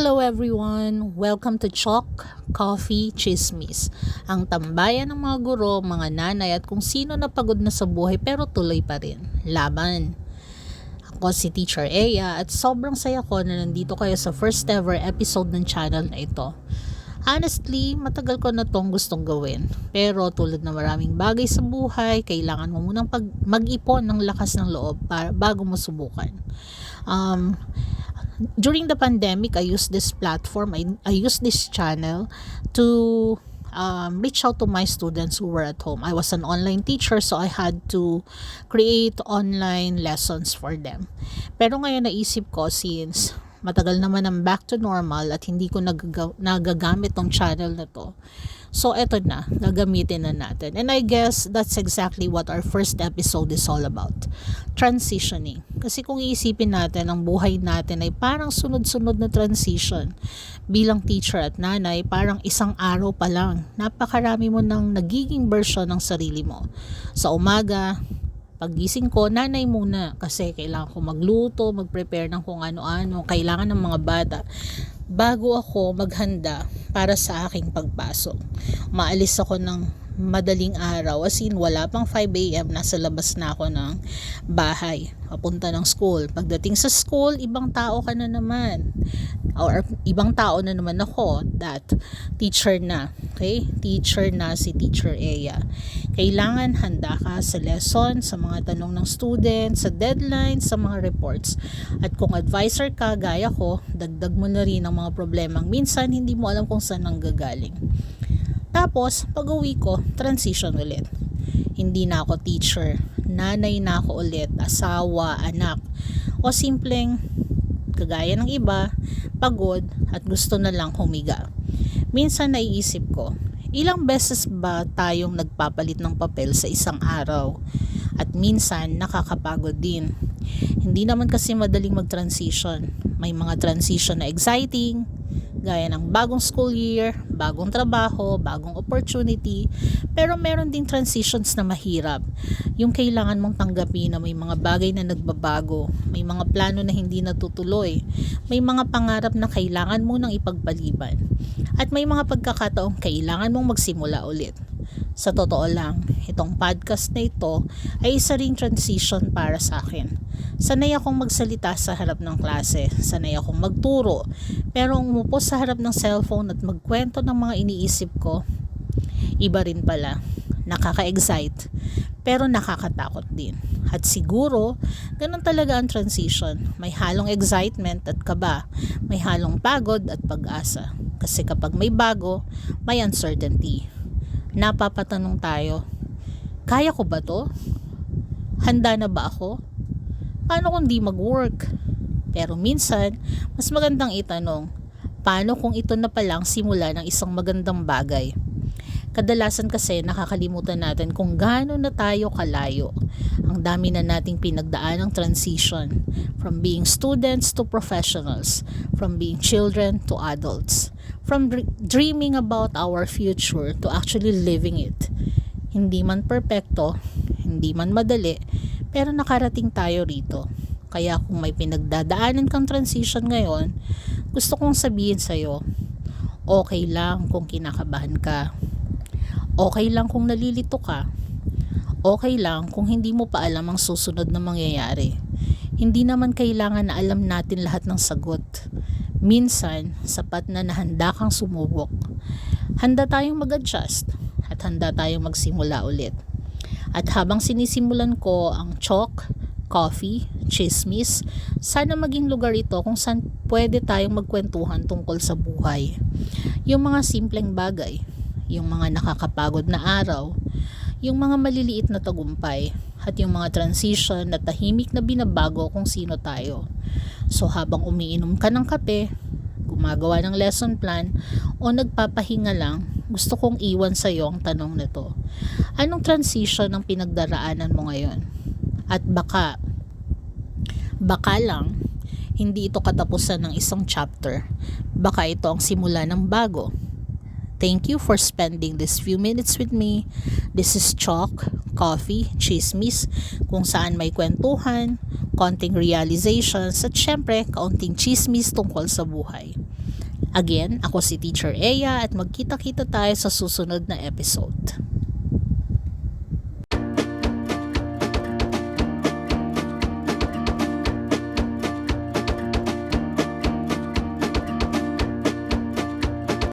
Hello everyone! Welcome to Chalk Coffee Chismis, ang tambayan ng mga guro, mga nanay at kung sino na pagod na sa buhay pero tuloy pa rin. Laban! Ako si Teacher Ea at sobrang saya ko na nandito kayo sa first ever episode ng channel na ito. Honestly, matagal ko na tong gustong gawin. Pero tulad na maraming bagay sa buhay, kailangan mo munang mag-ipon ng lakas ng loob bago mo subukan. During the pandemic, I used this platform, I used this channel to reach out to my students who were at home. I was an online teacher, so I had to create online lessons for them. Pero ngayon naisip ko, since matagal naman ang back to normal at hindi ko nagagamit tong channel na to, so eto na, gagamitin na natin. And I guess that's exactly what our first episode is all about. Transitioning. Kasi kung iisipin natin, ang buhay natin ay parang sunod-sunod na transition. Bilang teacher at nanay, parang isang araw pa lang, napakarami mo ng nagiging version ng sarili mo. Sa umaga, paggising ko, nanay muna kasi kailangan ko magluto, mag-prepare ng kung ano-ano, kailangan ng mga bata bago ako maghanda para sa aking pagpasok. Maalis ako ng madaling araw, as in wala pang 5 a.m. nasa labas na ako ng bahay, papunta ng school. Pagdating sa school, ibang tao ka na naman, or ibang tao na naman ako, that teacher na, okay? Teacher na si Teacher Ea. Kailangan handa ka sa lesson, sa mga tanong ng student, sa deadline, sa mga reports. At kung advisor ka, gaya ko, dagdag mo na rin ang mga problemang minsan hindi mo alam kung saan nanggagaling. Tapos, pag-uwi ko, transition ulit. Hindi na ako teacher, nanay na ako ulit, asawa, anak, o simpleng, kagaya ng iba, pagod at gusto na lang humiga. Minsan naiisip ko, ilang beses ba tayong nagpapalit ng papel sa isang araw? At minsan nakakapagod din. Hindi naman kasi madaling mag-transition. May mga transition na exciting, gaya ng bagong school year, bagong trabaho, bagong opportunity, pero meron ding transitions na mahirap. Yung kailangan mong tanggapin na may mga bagay na nagbabago, may mga plano na hindi natutuloy, may mga pangarap na kailangan mo nang ipagpaliban, at may mga pagkakataong kailangan mong magsimula ulit. Sa totoo lang, itong podcast na ito ay isa ring transition para sa akin. Sanay akong magsalita sa harap ng klase, sanay akong magturo, pero umupo sa harap ng cellphone at magkwento ng mga iniisip ko, iba rin pala. Nakaka-excite, pero nakakatakot din. At siguro, ganun talaga ang transition. May halong excitement at kaba, may halong pagod at pag-asa. Kasi kapag may bago, may uncertainty. Napapatanong tayo, kaya ko ba to? Handa na ba ako? Paano kung di mag-work? Pero minsan, mas magandang itanong, paano kung ito na palang simula ng isang magandang bagay? Kadalasan kasi nakakalimutan natin kung gaano na tayo kalayo. Ang dami na nating pinagdaan ng transition, from being students to professionals, from being children to adults, from dreaming about our future to actually living it. Hindi man perpekto, hindi man madali, pero nakarating tayo rito. Kaya kung may pinagdadaanan kang transition ngayon, gusto kong sabihin sa'yo, okay lang kung kinakabahan ka. Okay lang kung nalilito ka. Okay lang kung hindi mo pa alam ang susunod na mangyayari. Hindi naman kailangan na alam natin lahat ng sagot. Minsan, sapat na handa kang sumubok. Handa tayong mag-adjust at handa tayong magsimula ulit. At habang sinisimulan ko ang Chalk Coffee Chismis, sana maging lugar ito kung saan pwede tayong magkwentuhan tungkol sa buhay. Yung mga simpleng bagay, yung mga nakakapagod na araw, yung mga maliliit na tagumpay, at yung mga transition na tahimik na binabago kung sino tayo. So habang umiinom ka ng kape, gumagawa ng lesson plan, o nagpapahinga lang, gusto kong iwan sa iyo ang tanong nito. Anong transition ang pinagdaraanan mo ngayon? At baka lang, hindi ito katapusan ng isang chapter. Baka ito ang simula ng bago. Thank you for spending this few minutes with me. This is Chalk Coffee Chismis, kung saan may kwentuhan, konting realizations, at syempre kaunting chismis tungkol sa buhay. Again, ako si Teacher Eya at magkita-kita tayo sa susunod na episode.